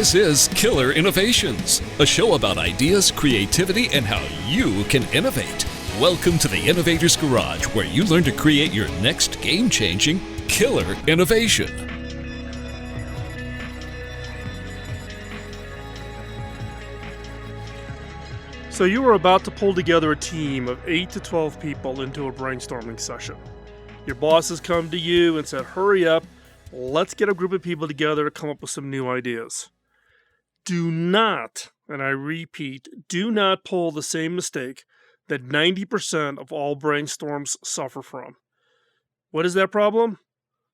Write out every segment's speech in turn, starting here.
This is Killer Innovations, a show about ideas, creativity, and how you can innovate. Welcome to the Innovator's Garage, where you learn to create your next game-changing killer innovation. So you are about to pull together a team of 8 to 12 people into a brainstorming session. Your boss has come to you and said, hurry up, let's get a group of people together to come up with some new ideas. Do not, and I repeat, do not pull the same mistake that 90% of all brainstorms suffer from. What is that problem?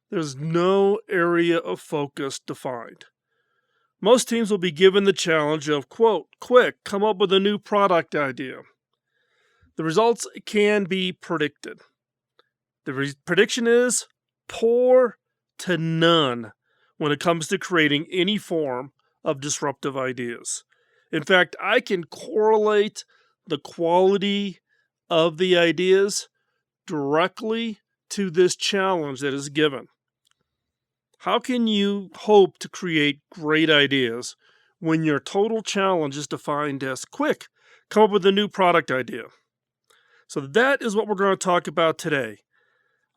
There's no area of focus defined. Most teams will be given the challenge of, quote, quick, come up with a new product idea. The results can be predicted. The prediction is poor to none when it comes to creating any form of disruptive ideas. In fact, I can correlate the quality of the ideas directly to this challenge that is given. How can you hope to create great ideas when your total challenge is defined as quick, come up with a new product idea? So that is what we're going to talk about today.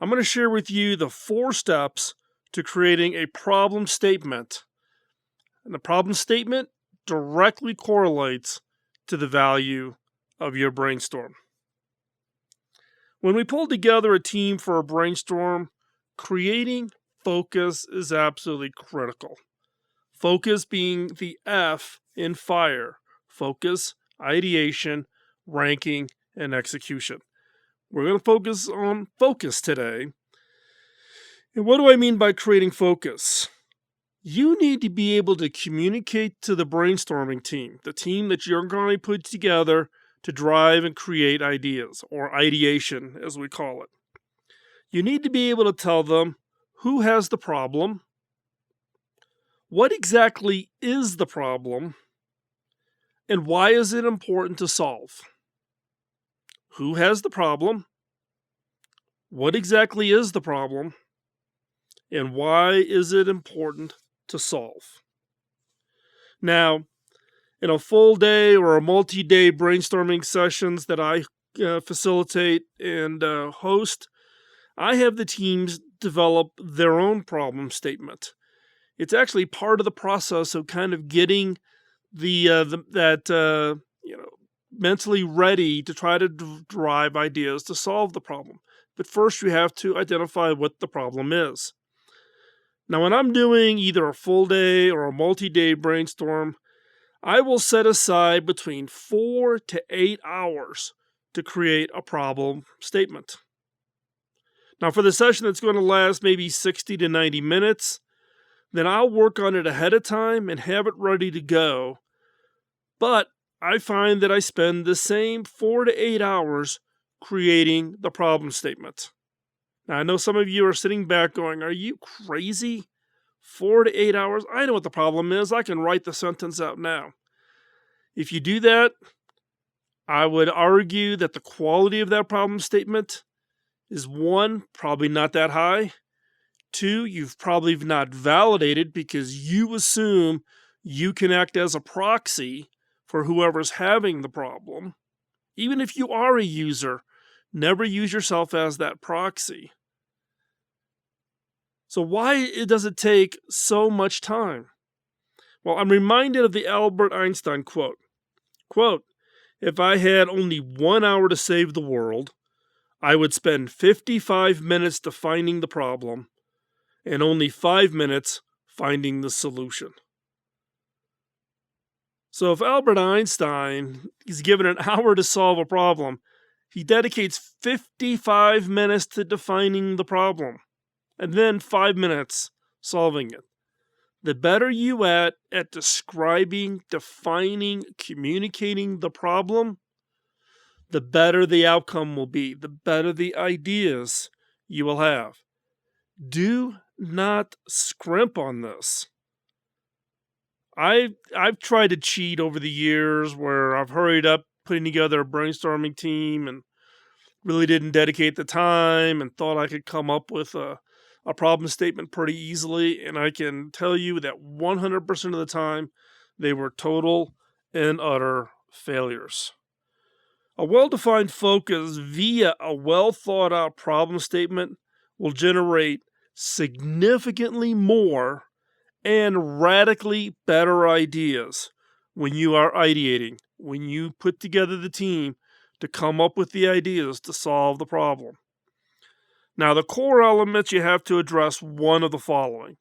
I'm going to share with you the 4 steps to creating a problem statement. And the problem statement directly correlates to the value of your brainstorm. When we pull together a team for a brainstorm, creating focus is absolutely critical. Focus being the F in FIRE. Focus, ideation, ranking, and execution. We're going to focus on focus today. And what do I mean by creating focus? You need to be able to communicate to the brainstorming team, the team that you're going to put together to drive and create ideas, or ideation as we call it. You need to be able to tell them who has the problem, what exactly is the problem, and why is it important to solve. Who has the problem, what exactly is the problem, and why is it important to solve. Now, in a full day or a multi-day brainstorming sessions that I facilitate and host, I have the teams develop their own problem statement. It's actually part of the process of kind of getting mentally ready to try to derive ideas to solve the problem. But first, you have to identify what the problem is. Now, when I'm doing either a full day or a multi-day brainstorm, I will set aside between 4 to 8 hours to create a problem statement. Now, for the session that's going to last maybe 60 to 90 minutes, then I'll work on it ahead of time and have it ready to go. But I find that I spend the same 4 to 8 hours creating the problem statement. Now, I know some of you are sitting back going, are you crazy? 4 to 8 hours? I know what the problem is. I can write the sentence out now. If you do that, I would argue that the quality of that problem statement is 1, probably not that high. 2, you've probably not validated because you assume you can act as a proxy for whoever's having the problem. Even if you are a user, never use yourself as that proxy. So why does it take so much time? Well, I'm reminded of the Albert Einstein quote. Quote, if I had only 1 hour to save the world, I would spend 55 minutes defining the problem and only 5 minutes finding the solution. So if Albert Einstein is given an hour to solve a problem, he dedicates 55 minutes to defining the problem, and then 5 minutes solving it. The better you at describing, defining, communicating the problem, the better the outcome will be, the better the ideas you will have. Do not scrimp on this. I've tried to cheat over the years where I've hurried up putting together a brainstorming team and really didn't dedicate the time and thought I could come up with a problem statement pretty easily. And I can tell you that 100% of the time, They were total and utter failures. A well-defined focus via a well-thought-out problem statement will generate significantly more and radically better ideas when you are ideating, when you put together the team to come up with the ideas to solve the problem. Now, the core elements, you have to address one of the following.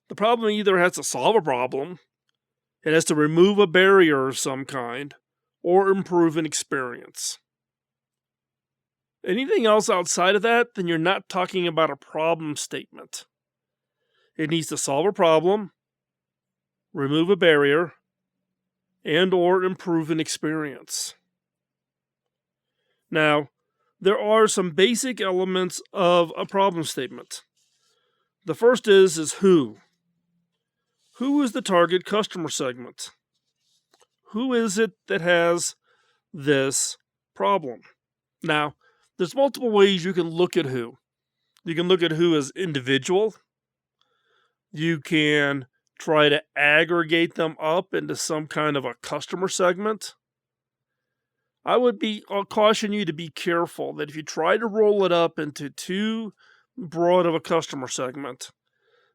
The problem either has to solve a problem, it has to remove a barrier of some kind, or improve an experience. Anything else outside of that, then you're not talking about a problem statement. It needs to solve a problem, remove a barrier, and or improve an experience. Now, there are some basic elements of a problem statement. The first is who. Who is the target customer segment? Who is it that has this problem? Now, there's multiple ways you can look at who. You can look at who as individual. You can try to aggregate them up into some kind of a customer segment. I'll caution you to be careful that if you try to roll it up into too broad of a customer segment,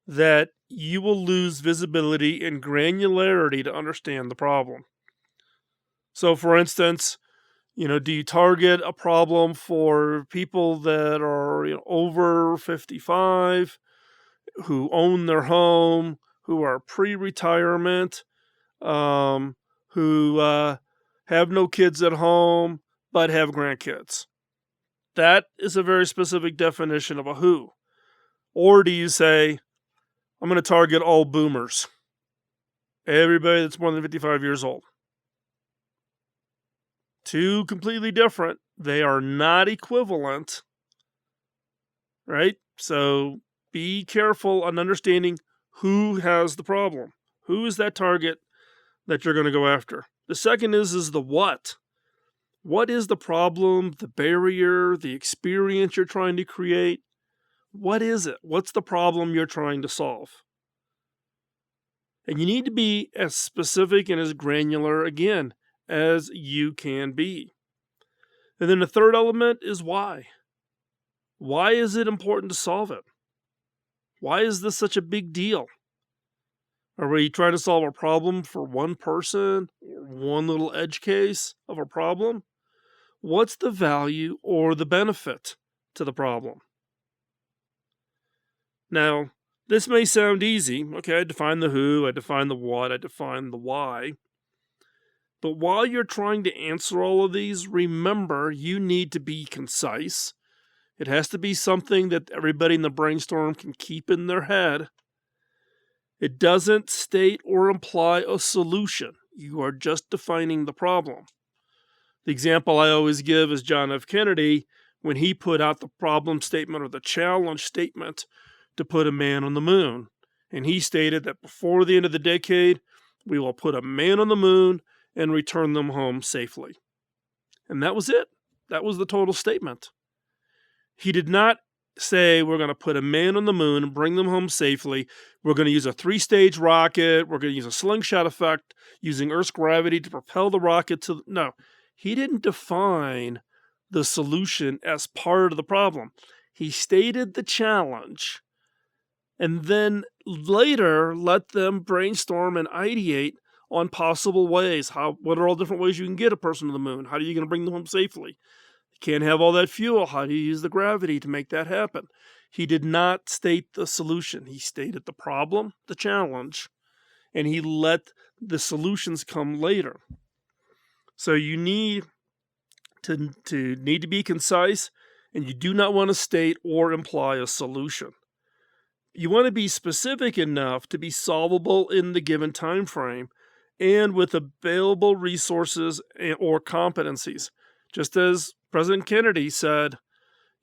that you will lose visibility and granularity to understand the problem. So, for instance, do you target a problem for people that are over 55, who own their home, who are pre-retirement, who have no kids at home but have grandkids? That is a very specific definition of a who. Or do you say, I'm going to target all boomers, everybody that's more than 55 years old? Two completely different. They are not equivalent, right? So be careful on understanding who has the problem. Who is that target that you're going to go after? The second is the what. What is the problem, the barrier, the experience you're trying to create? What is it? What's the problem you're trying to solve? And you need to be as specific and as granular, again, as you can be. And then the third element is why. Why is it important to solve it? Why is this such a big deal? Are we trying to solve a problem for one person or one little edge case of a problem? What's the value or the benefit to the problem? Now, this may sound easy. Okay, I define the who, I define the what, I define the why. But while you're trying to answer all of these, remember you need to be concise. It has to be something that everybody in the brainstorm can keep in their head. It doesn't state or imply a solution. You are just defining the problem. The example I always give is John F. Kennedy when he put out the problem statement or the challenge statement to put a man on the moon. And he stated that before the end of the decade, we will put a man on the moon and return them home safely. And that was it. That was the total statement. He did not say we're going to put a man on the moon and bring them home safely. We're going to use a 3-stage rocket. We're going to use a slingshot effect using Earth's gravity to propel the rocket to... No, he didn't define the solution as part of the problem. He stated the challenge and then later let them brainstorm and ideate on possible ways. What are all different ways you can get a person to the moon? How are you going to bring them home safely? You can't have all that fuel. How do you use the gravity to make that happen? He did not state the solution. He stated the problem, the challenge, and he let the solutions come later. So you need to be concise, and you do not want to state or imply a solution. You want to be specific enough to be solvable in the given time frame and with available resources or competencies. Just as President Kennedy said,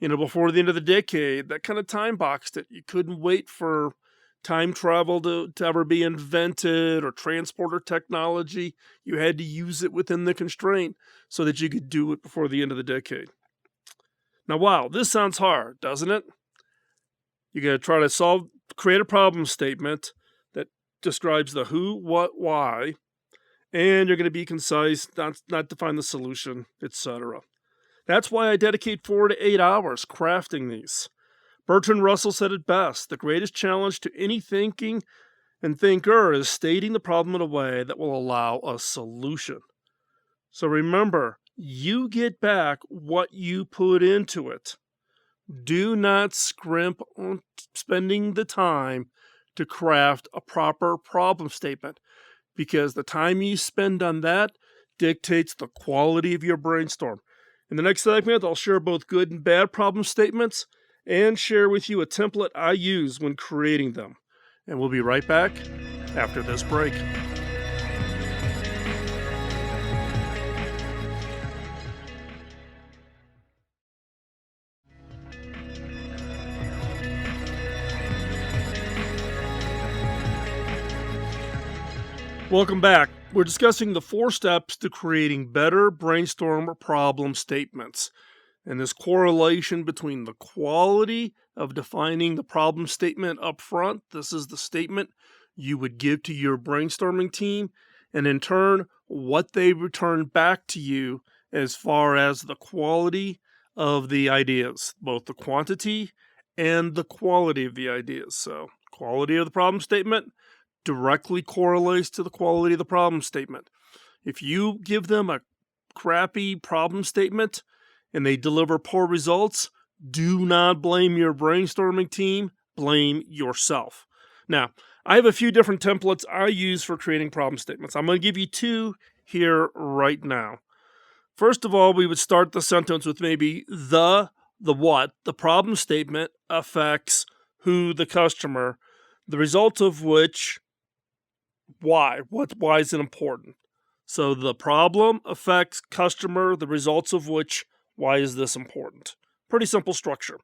before the end of the decade, that kind of time boxed it. You couldn't wait for time travel to ever be invented or transporter technology. You had to use it within the constraint so that you could do it before the end of the decade. Now, wow, this sounds hard, doesn't it? You got to try to create a problem statement that describes the who, what, why, and you're going to be concise, not define the solution, etc. That's why I dedicate 4 to 8 hours crafting these. Bertrand Russell said it best: the greatest challenge to any thinking and thinker is stating the problem in a way that will allow a solution. So remember, you get back what you put into it. Do not scrimp on spending the time to craft a proper problem statement, because the time you spend on that dictates the quality of your brainstorm. In the next segment, I'll share both good and bad problem statements and share with you a template I use when creating them. And we'll be right back after this break. Welcome back. We're discussing the 4 steps to creating better brainstorm problem statements, and this correlation between the quality of defining the problem statement up front. This is the statement you would give to your brainstorming team, and in turn, what they return back to you as far as the quality of the ideas, both the quantity and the quality of the ideas. So, quality of the problem statement directly correlates to the quality of the problem statement. If you give them a crappy problem statement and they deliver poor results, do not blame your brainstorming team, blame yourself. Now, I have a few different templates I use for creating problem statements. I'm going to give you 2 here right now. First of all, we would start the sentence with maybe the what, the problem statement affects who, the customer, the result of which, why is it important? So the problem affects customer, the results of which, why is this important? Pretty simple structure.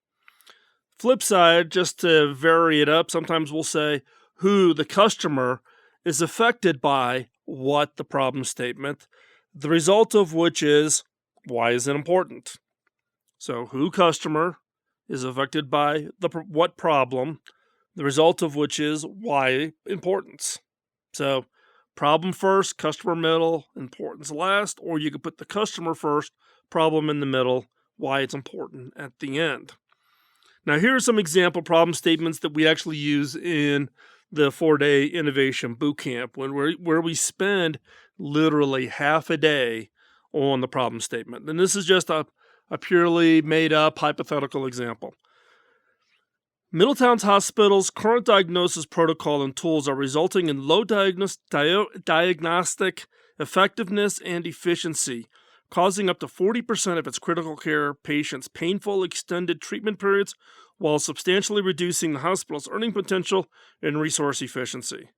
Flip side, just to vary it up, sometimes we'll say who, the customer, is affected by what, the problem statement, the result of which is, why is it important? So who, customer, is affected by the what problem, the result of which is why importance. So problem first, customer middle, importance last, or you could put the customer first, problem in the middle, why it's important at the end. Now here are some example problem statements that we actually use in the 4-day innovation bootcamp, where we spend literally half a day on the problem statement. And this is just a purely made up hypothetical example. Middletown's hospital's current diagnosis protocol and tools are resulting in low diagnostic effectiveness and efficiency, causing up to 40% of its critical care patients painful extended treatment periods while substantially reducing the hospital's earning potential and resource efficiency.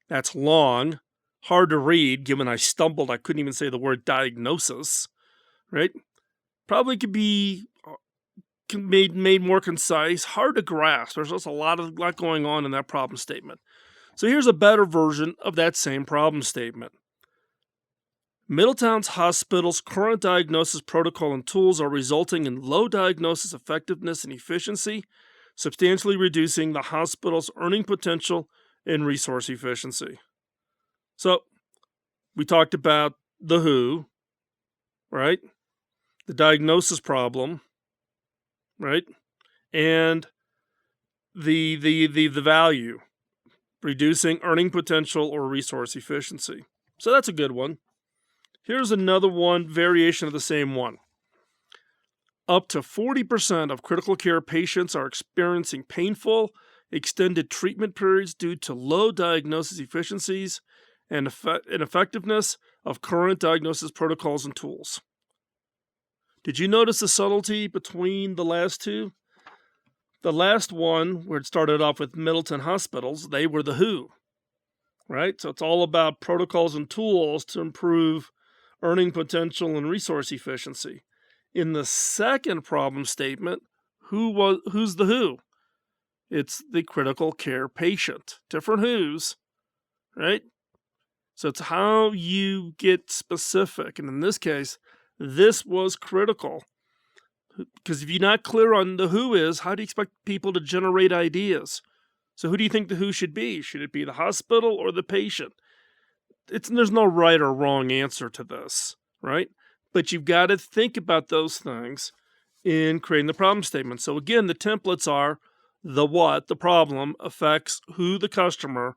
That's long, hard to read, given I stumbled. I couldn't even say the word diagnosis, right? Probably could be made more concise, hard to grasp. There's just a lot going on in that problem statement. So here's a better version of that same problem statement. Middletown's hospital's current diagnosis protocol and tools are resulting in low diagnosis effectiveness and efficiency, substantially reducing the hospital's earning potential and resource efficiency. So we talked about the who, right? The diagnosis problem, right? And the value, reducing earning potential or resource efficiency. So that's a good one. Here's another one, variation of the same one. Up to 40% of critical care patients are experiencing painful, extended treatment periods due to low diagnosis efficiencies and effectiveness of current diagnosis protocols and tools. Did you notice the subtlety between the last two? The last one, where it started off with Middleton Hospitals, they were the who, right? So it's all about protocols and tools to improve earning potential and resource efficiency. In the second problem statement, who's the who? It's the critical care patient. Different who's, right? So it's how you get specific. And in this case, this was critical. Because if you're not clear on the who is, how do you expect people to generate ideas? So who do you think the who should be? Should it be the hospital or the patient? There's no right or wrong answer to this, right? But you've got to think about those things in creating the problem statement. So again, the templates are the what, the problem, affects who, the customer,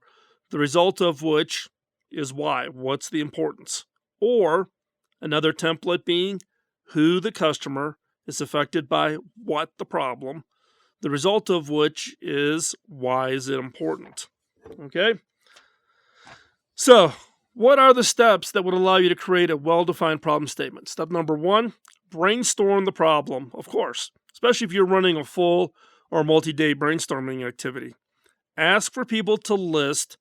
the result of which is why, what's the importance. Or another template being who, the customer, is affected by what, the problem, the result of which is why is it important. Okay? So, what are the steps that would allow you to create a well-defined problem statement? Step number 1, brainstorm the problem, of course, especially if you're running a full or multi-day brainstorming activity. Ask for people to list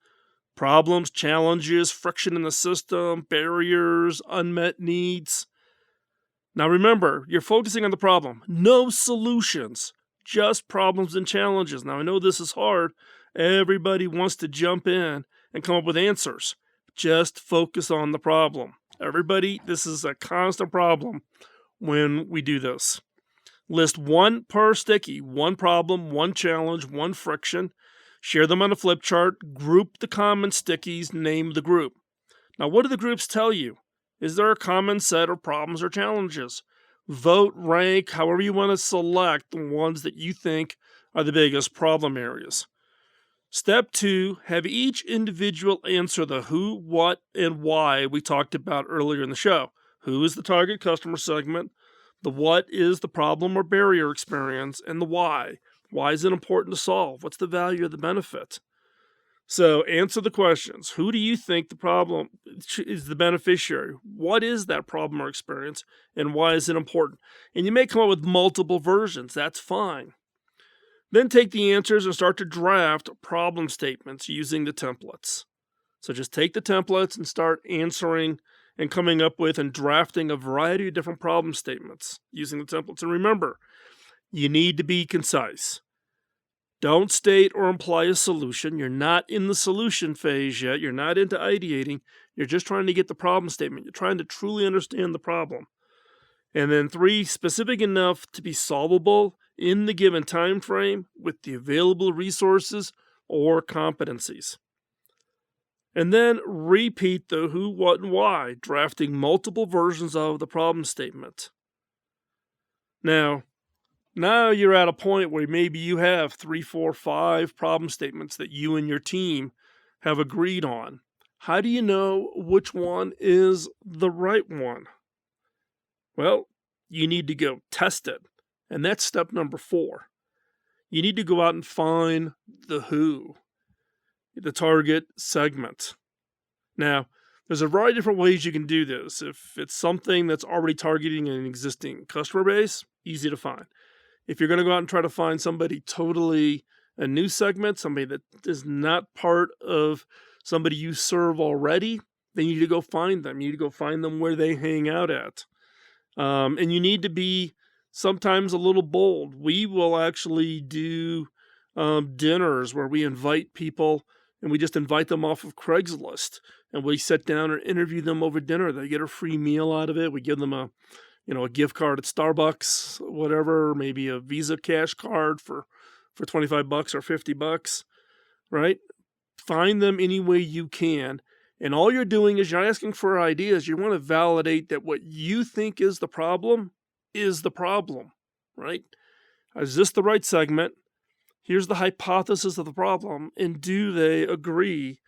problems, challenges, friction in the system, barriers, unmet needs. Now remember, you're focusing on the problem. No solutions, just problems and challenges. Now I know this is hard. Everybody wants to jump in and come up with answers. Just focus on the problem. Everybody, this is a constant problem when we do this. List one per sticky, one problem, one challenge, one friction. Share them on a flip chart. Group the common stickies. Name the group. Now, what do the groups tell you? Is there a common set of problems or challenges? Vote, rank, however you want to select the ones that you think are the biggest problem areas. Step 2, have each individual answer the who, what, and why we talked about earlier in the show. Who is the target customer segment? The what is the problem or barrier experience? And the why. Why is it important to solve? What's the value of the benefit? So answer the questions. Who do you think the problem is the beneficiary? What is that problem or experience? And why is it important? And you may come up with multiple versions. That's fine. Then take the answers and start to draft problem statements using the templates. So just take the templates and start answering and coming up with and drafting a variety of different problem statements using the templates. And remember, you need to be concise. Don't state or imply a solution. You're not in the solution phase yet. You're not into ideating. You're just trying to get the problem statement. You're trying to truly understand the problem. And then 3, specific enough to be solvable in the given time frame with the available resources or competencies. And then repeat the who, what, and why, drafting multiple versions of the problem statement. Now you're at a point where maybe you have 3, 4, 5 problem statements that you and your team have agreed on. How do you know which one is the right one? Well, you need to go test it. And that's step number 4. You need to go out and find the who, the target segment. Now, there's a variety of different ways you can do this. If it's something that's already targeting an existing customer base, easy to find. If you're going to go out and try to find somebody totally a new segment, somebody that is not part of somebody you serve already, then you need to go find them. You need to go find them where they hang out at. And you need to be sometimes a little bold. We will actually do dinners where we invite people and we just invite them off of Craigslist and we sit down and interview them over dinner. They get a free meal out of it. We give them a gift card at Starbucks, whatever, maybe a Visa cash card for $25 or $50, right? Find them any way you can. And all you're doing is you're asking for ideas. You want to validate that what you think is the problem, right? Is this the right segment? Here's the hypothesis of the problem. And do they agree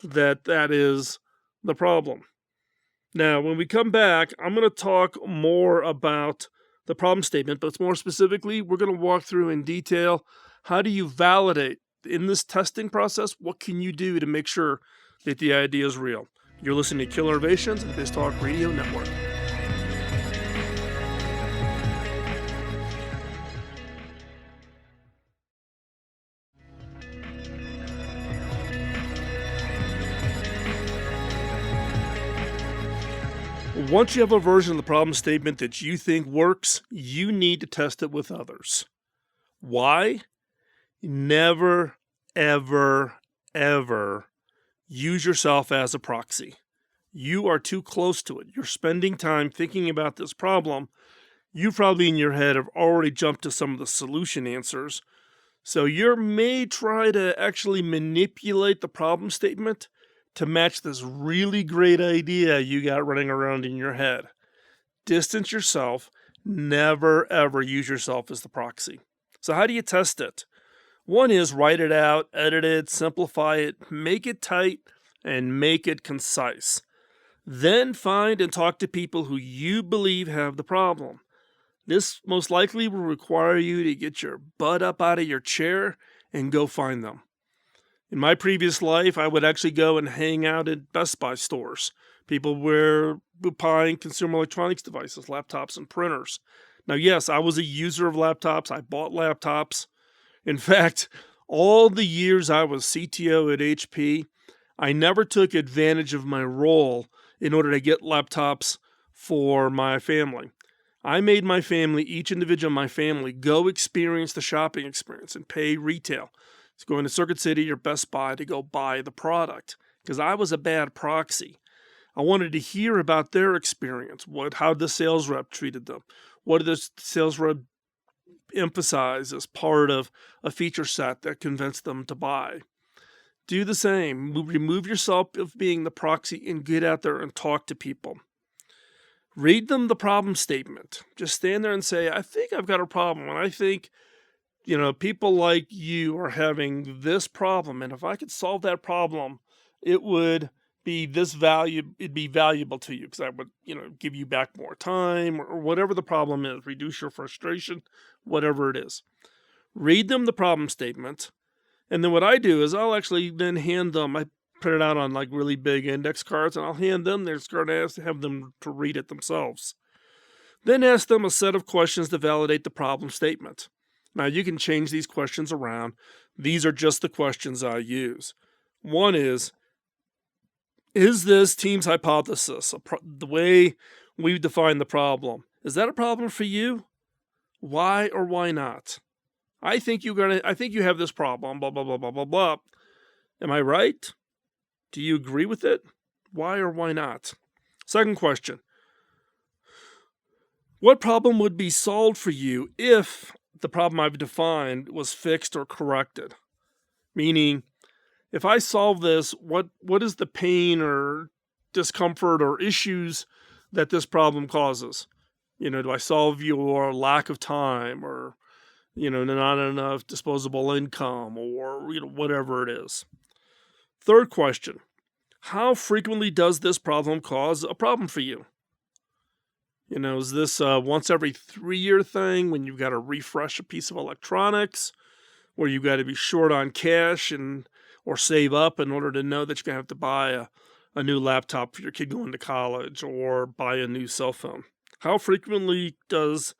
that that is the problem? Now, when we come back, I'm going to talk more about the problem statement, but more specifically, we're going to walk through in detail how do you validate in this testing process, what can you do to make sure that the idea is real? You're listening to Killer Innovations and Biz Talk Radio Network. Once you have a version of the problem statement that you think works, you need to test it with others. Why? Never, ever, ever use yourself as a proxy. You are too close to it. You're spending time thinking about this problem. You probably in your head have already jumped to some of the solution answers. So you may try to actually manipulate the problem statement to match this really great idea you got running around in your head. Distance yourself. Never, ever use yourself as the proxy. So how do you test it? One is write it out, edit it, simplify it, make it tight, and make it concise. Then find and talk to people who you believe have the problem. This most likely will require you to get your butt up out of your chair and go find them. In my previous life, I would actually go and hang out at Best Buy stores. People were buying consumer electronics devices, laptops and printers. Now, yes, I was a user of laptops. I bought laptops. In fact, all the years I was CTO at HP, I never took advantage of my role in order to get laptops for my family. I made my family, each individual in my family, go experience the shopping experience and pay retail. It's going to Circuit City or Best Buy to go buy the product because I was a bad proxy. I wanted to hear about their experience, how the sales rep treated them, what did the sales rep emphasize as part of a feature set that convinced them to buy. Do the same. Remove yourself of being the proxy and get out there and talk to people. Read them the problem statement. Just stand there and say, I think I've got a problem, and I think, people like you are having this problem, and if I could solve that problem, it would be it'd be valuable to you because I would, give you back more time or whatever the problem is, reduce your frustration, whatever it is. Read them the problem statement, and then what I do is I'll actually then hand them, I print it out on like really big index cards, and I'll hand them their card and have them to read it themselves. Then ask them a set of questions to validate the problem statement. Now you can change these questions around. These are just the questions I use. One is this team's hypothesis, the way we define the problem, is that a problem for you? Why or why not? I think you have this problem, blah, blah, blah, blah, blah, blah. Am I right? Do you agree with it? Why or why not? Second question. What problem would be solved for you if the problem I've defined was fixed or corrected? Meaning, if I solve this, what is the pain or discomfort or issues that this problem causes? Do I solve your lack of time or, not enough disposable income or, whatever it is? Third question, how frequently does this problem cause a problem for you? Is this a once every 3-year thing when you've got to refresh a piece of electronics, where you've got to be short on cash or save up in order to know that you're going to have to buy a new laptop for your kid going to college or buy a new cell phone? How frequently does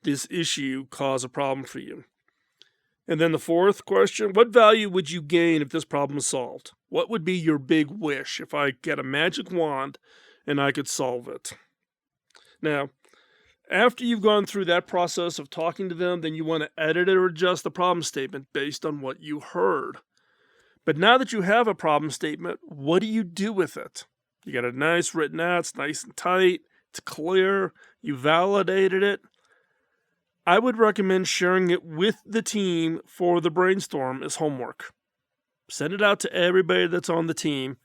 this issue cause a problem for you? And then the fourth question, what value would you gain if this problem is solved? What would be your big wish if I get a magic wand and I could solve it? Now, after you've gone through that process of talking to them, then you want to edit or adjust the problem statement based on what you heard. But now that you have a problem statement, what do you do with it? You got it nice written out, it's nice and tight, it's clear, you validated it. I would recommend sharing it with the team for the brainstorm as homework. Send it out to everybody that's on the team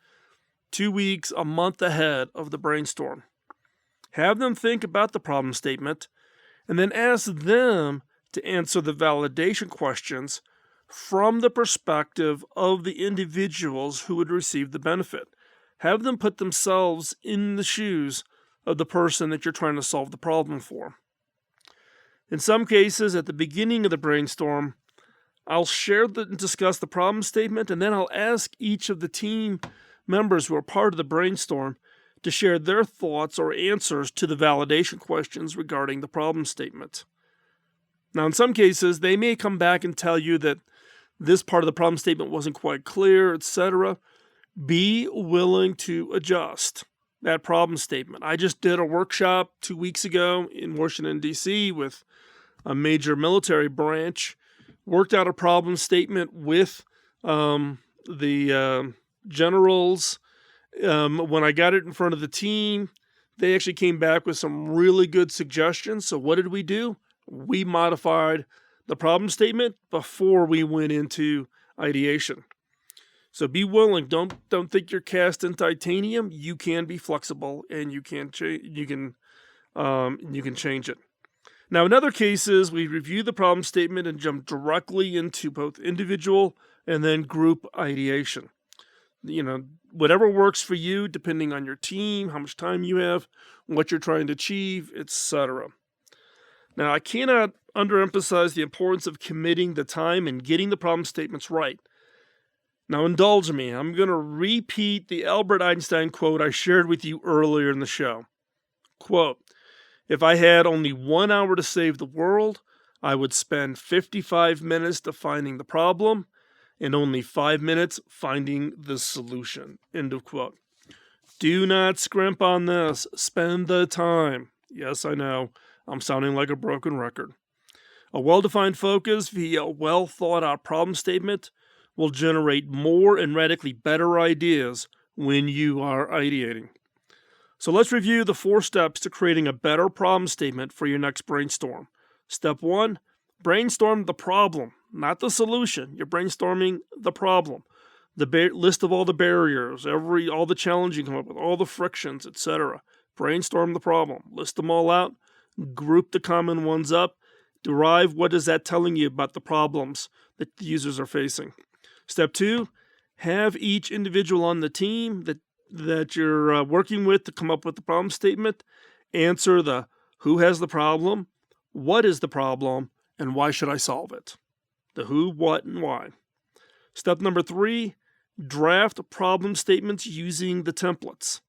2 weeks, a month ahead of the brainstorm. Have them think about the problem statement and then ask them to answer the validation questions from the perspective of the individuals who would receive the benefit. Have them put themselves in the shoes of the person that you're trying to solve the problem for. In some cases, at the beginning of the brainstorm, I'll share and discuss the problem statement, and then I'll ask each of the team members who are part of the brainstorm to share their thoughts or answers to the validation questions regarding the problem statement. Now, in some cases, they may come back and tell you that this part of the problem statement wasn't quite clear, etc. Be willing to adjust that problem statement. I just did a workshop 2 weeks ago in Washington, D.C. with a major military branch, worked out a problem statement with the generals. When I got it in front of the team, they actually came back with some really good suggestions. So what did we do? We modified the problem statement before we went into ideation. So be willing. Don't think you're cast in titanium. You can be flexible, and you can change it. Now, in other cases, we review the problem statement and jump directly into both individual and then group ideation. Whatever works for you, depending on your team, how much time you have, what you're trying to achieve, etc. Now, I cannot underemphasize the importance of committing the time and getting the problem statements right. Now, indulge me. I'm going to repeat the Albert Einstein quote I shared with you earlier in the show. Quote, "If I had only 1 hour to save the world, I would spend 55 minutes defining the problem and only 5 minutes finding the solution." End of quote. Do not scrimp on this. Spend the time. Yes, I know. I'm sounding like a broken record. A well-defined focus via a well-thought-out problem statement will generate more and radically better ideas when you are ideating. So let's review the 4 steps to creating a better problem statement for your next brainstorm. Step 1, brainstorm the problem, not the solution. You're brainstorming the problem. The list of all the barriers, all the challenges you come up with, all the frictions, etc. Brainstorm the problem. List them all out. Group the common ones up. Derive what is that telling you about the problems that the users are facing. Step 2, have each individual on the team that you're working with to come up with the problem statement answer the who has the problem, what is the problem, and why should I solve it? The who, what, and why. Step number 3, draft problem statements using the templates.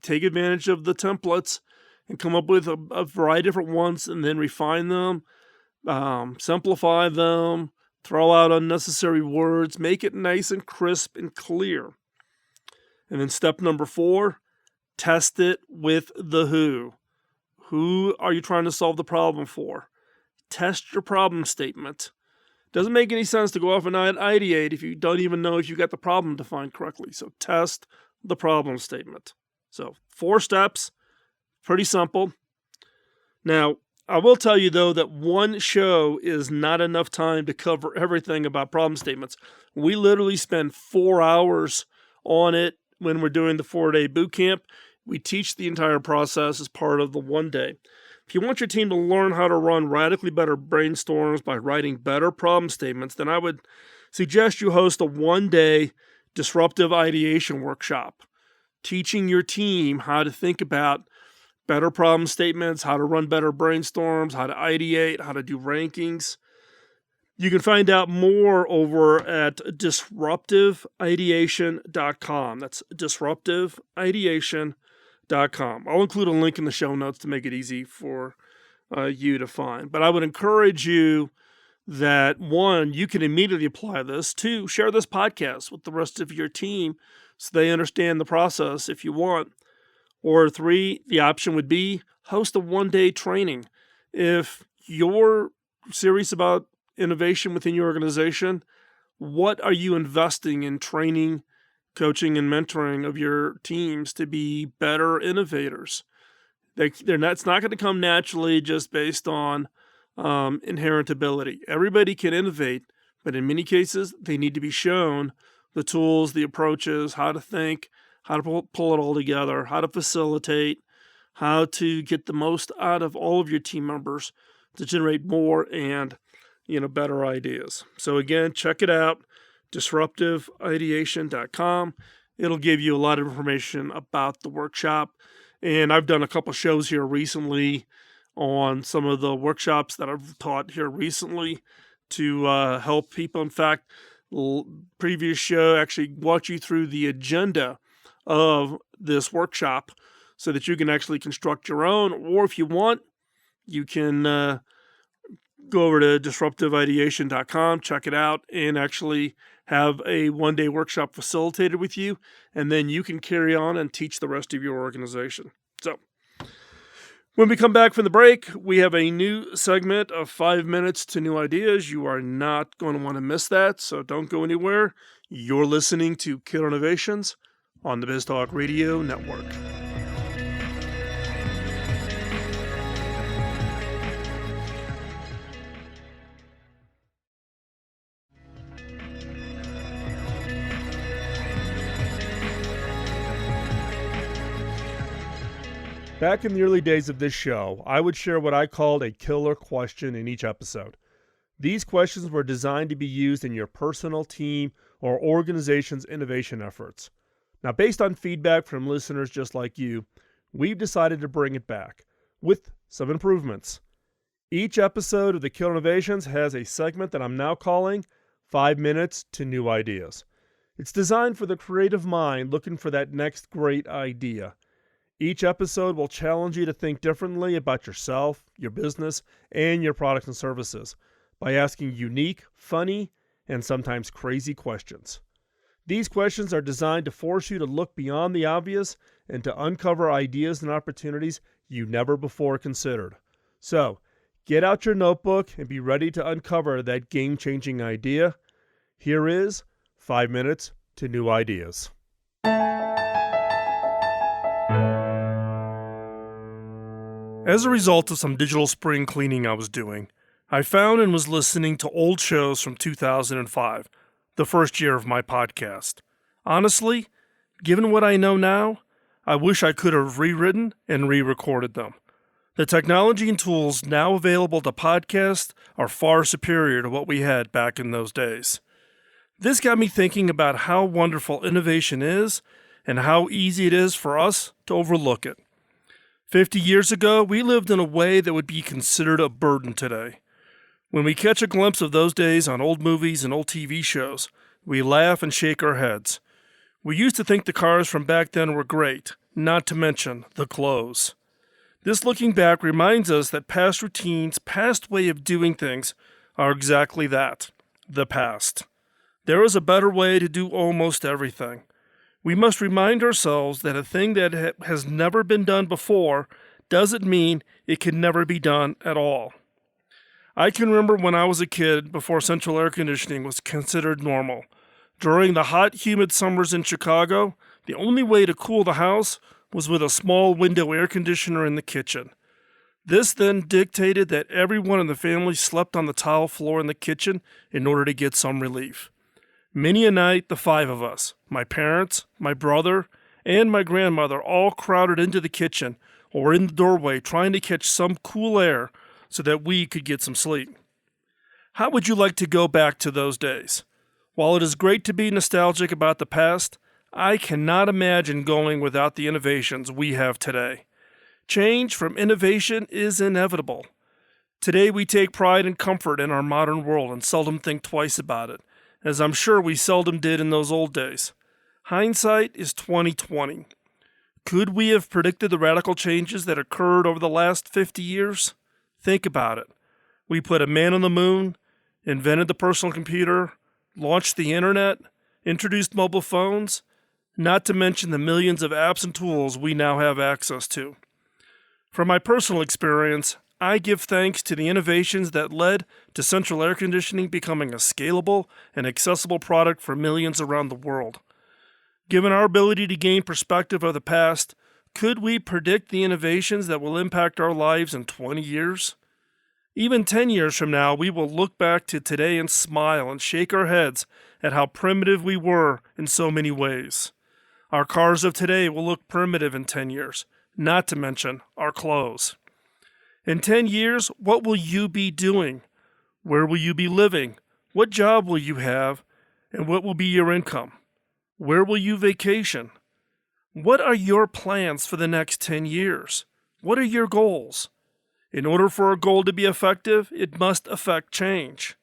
Take advantage of the templates and come up with a variety of different ones and then refine them, simplify them, throw out unnecessary words, make it nice and crisp and clear. And then step number 4, test it with the who. Who are you trying to solve the problem for? Test your problem statement. Doesn't make any sense to go off and ideate if you don't even know if you got the problem defined correctly. So test the problem statement. So 4 steps, pretty simple. Now, I will tell you, though, that one show is not enough time to cover everything about problem statements. We literally spend 4 hours on it when we're doing the 4-day boot camp. We teach the entire process as part of the 1 day. If you want your team to learn how to run radically better brainstorms by writing better problem statements, then I would suggest you host a 1-day disruptive ideation workshop, teaching your team how to think about better problem statements, how to run better brainstorms, how to ideate, how to do rankings. You can find out more over at disruptiveideation.com. That's disruptiveideation.com. I'll include a link in the show notes to make it easy for you to find. But I would encourage you that, 1, you can immediately apply this. 2, share this podcast with the rest of your team so they understand the process if you want. Or 3, the option would be host a 1-day training. If you're serious about innovation within your organization, what are you investing in training, coaching, and mentoring of your teams to be better innovators? It's not going to come naturally just based on inherent ability. Everybody can innovate, but in many cases, they need to be shown the tools, the approaches, how to think, how to pull it all together, how to facilitate, how to get the most out of all of your team members to generate more and better ideas. So again, check it out, disruptiveideation.com. It'll give you a lot of information about the workshop. And I've done a couple shows here recently on some of the workshops that I've taught here recently to help people. In fact, previous show actually walked you through the agenda of this workshop so that you can actually construct your own, or if you want, you can go over to disruptiveideation.com, check it out, and actually have a 1-day workshop facilitated with you, and then you can carry on and teach the rest of your organization. So when we come back from the break, we have a new segment of 5 minutes to new ideas. You are not going to want to miss that, so don't go anywhere. You're listening to Killer Innovations on the BizTalk Radio Network. Back in the early days of this show, I would share what I called a killer question in each episode. These questions were designed to be used in your personal, team, or organization's innovation efforts. Now, based on feedback from listeners just like you, we've decided to bring it back with some improvements. Each episode of the Killer Innovations has a segment that I'm now calling 5 Minutes to New Ideas. It's designed for the creative mind looking for that next great idea. Each episode will challenge you to think differently about yourself, your business, and your products and services by asking unique, funny, and sometimes crazy questions. These questions are designed to force you to look beyond the obvious and to uncover ideas and opportunities you never before considered. So, get out your notebook and be ready to uncover that game-changing idea. Here is 5 Minutes to New Ideas. As a result of some digital spring cleaning I was doing, I found and was listening to old shows from 2005, the first year of my podcast. Honestly, given what I know now, I wish I could have rewritten and re-recorded them. The technology and tools now available to podcast are far superior to what we had back in those days. This got me thinking about how wonderful innovation is and how easy it is for us to overlook it. 50 years ago, we lived in a way that would be considered a burden today. When we catch a glimpse of those days on old movies and old TV shows, we laugh and shake our heads. We used to think the cars from back then were great, not to mention the clothes. This looking back reminds us that past routines, past way of doing things are exactly that, the past. There is a better way to do almost everything. We must remind ourselves that a thing that has never been done before doesn't mean it can never be done at all. I can remember when I was a kid before central air conditioning was considered normal. During the hot, humid summers in Chicago, the only way to cool the house was with a small window air conditioner in the kitchen. This then dictated that everyone in the family slept on the tile floor in the kitchen in order to get some relief. Many a night, the 5 of us, my parents, my brother, and my grandmother all crowded into the kitchen or in the doorway trying to catch some cool air so that we could get some sleep. How would you like to go back to those days? While it is great to be nostalgic about the past, I cannot imagine going without the innovations we have today. Change from innovation is inevitable. Today we take pride and comfort in our modern world and seldom think twice about it, as I'm sure we seldom did in those old days. Hindsight is 20/20. Could we have predicted the radical changes that occurred over the last 50 years? Think about it. We put a man on the moon, invented the personal computer, launched the internet, introduced mobile phones, not to mention the millions of apps and tools we now have access to. From my personal experience, I give thanks to the innovations that led to central air conditioning becoming a scalable and accessible product for millions around the world. Given our ability to gain perspective of the past, could we predict the innovations that will impact our lives in 20 years? Even 10 years from now, we will look back to today and smile and shake our heads at how primitive we were in so many ways. Our cars of today will look primitive in 10 years, not to mention our clothes. In 10 years, what will you be doing? Where will you be living? What job will you have? And what will be your income? Where will you vacation? What are your plans for the next 10 years? What are your goals? In order for a goal to be effective, it must affect change.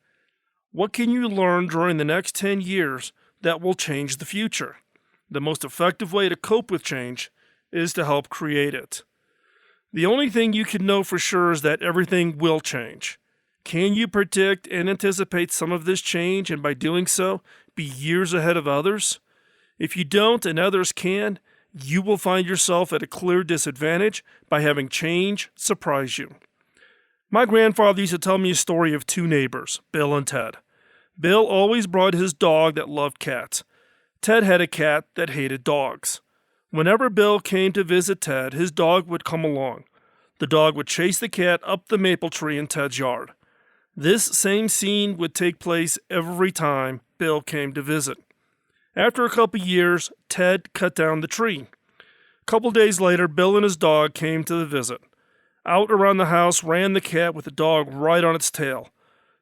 What can you learn during the next 10 years that will change the future? The most effective way to cope with change is to help create it. The only thing you can know for sure is that everything will change. Can you predict and anticipate some of this change and by doing so, be years ahead of others? If you don't and others can, you will find yourself at a clear disadvantage by having change surprise you. My grandfather used to tell me a story of 2 neighbors, Bill and Ted. Bill always brought his dog that loved cats. Ted had a cat that hated dogs. Whenever Bill came to visit Ted, his dog would come along. The dog would chase the cat up the maple tree in Ted's yard. This same scene would take place every time Bill came to visit. After a couple years, Ted cut down the tree. couple days later, Bill and his dog came to the visit. Out around the house ran the cat with the dog right on its tail.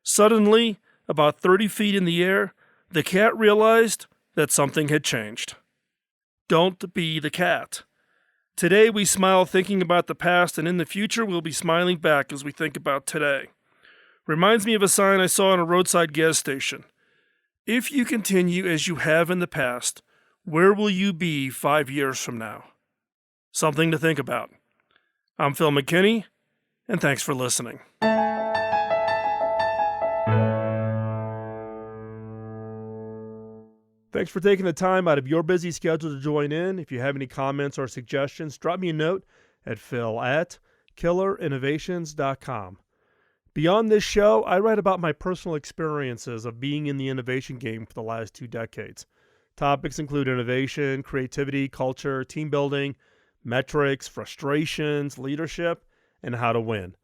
Suddenly, about 30 feet in the air, the cat realized that something had changed. Don't be the cat. Today we smile thinking about the past, and in the future we'll be smiling back as we think about today. Reminds me of a sign I saw on a roadside gas station. If you continue as you have in the past, where will you be 5 years from now? Something to think about. I'm Phil McKinney, and thanks for listening. Thanks for taking the time out of your busy schedule to join in. If you have any comments or suggestions, drop me a note at phil@killerinnovations.com. Beyond this show, I write about my personal experiences of being in the innovation game for the last 2 decades. Topics include innovation, creativity, culture, team building, metrics, frustrations, leadership, and how to win.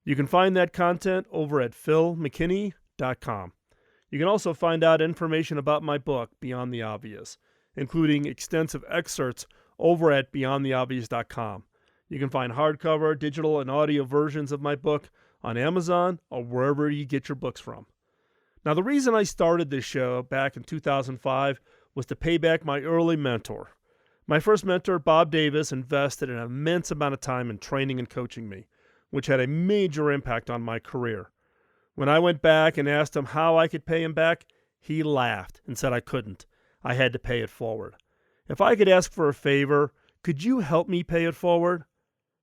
You can find that content over at philmckinney.com. You can also find out information about my book, Beyond the Obvious, including extensive excerpts over at beyondtheobvious.com. You can find hardcover, digital, and audio versions of my book on Amazon or wherever you get your books from. Now, the reason I started this show back in 2005 was to pay back my early mentor. My first mentor, Bob Davis, invested an immense amount of time in training and coaching me, which had a major impact on my career. When I went back and asked him how I could pay him back, he laughed and said I couldn't. I had to pay it forward. If I could ask for a favor, could you help me pay it forward?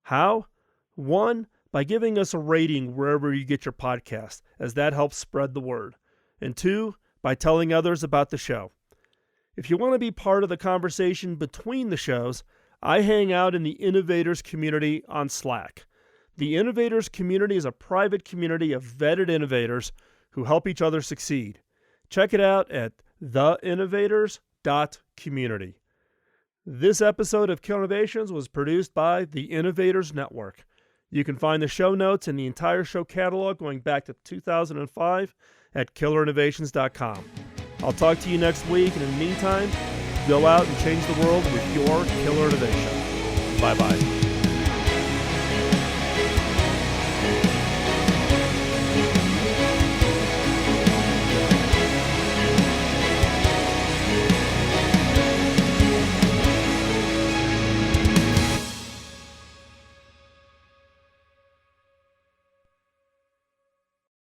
How? 1, by giving us a rating wherever you get your podcast, as that helps spread the word. And 2, by telling others about the show. If you want to be part of the conversation between the shows, I hang out in the Innovators community on Slack. The Innovators community is a private community of vetted innovators who help each other succeed. Check it out at theinnovators.community. This episode of Killer Innovations was produced by the Innovators Network. You can find the show notes and the entire show catalog going back to 2005 at killerinnovations.com. I'll talk to you next week, and in the meantime, go out and change the world with your killer innovation. Bye-bye.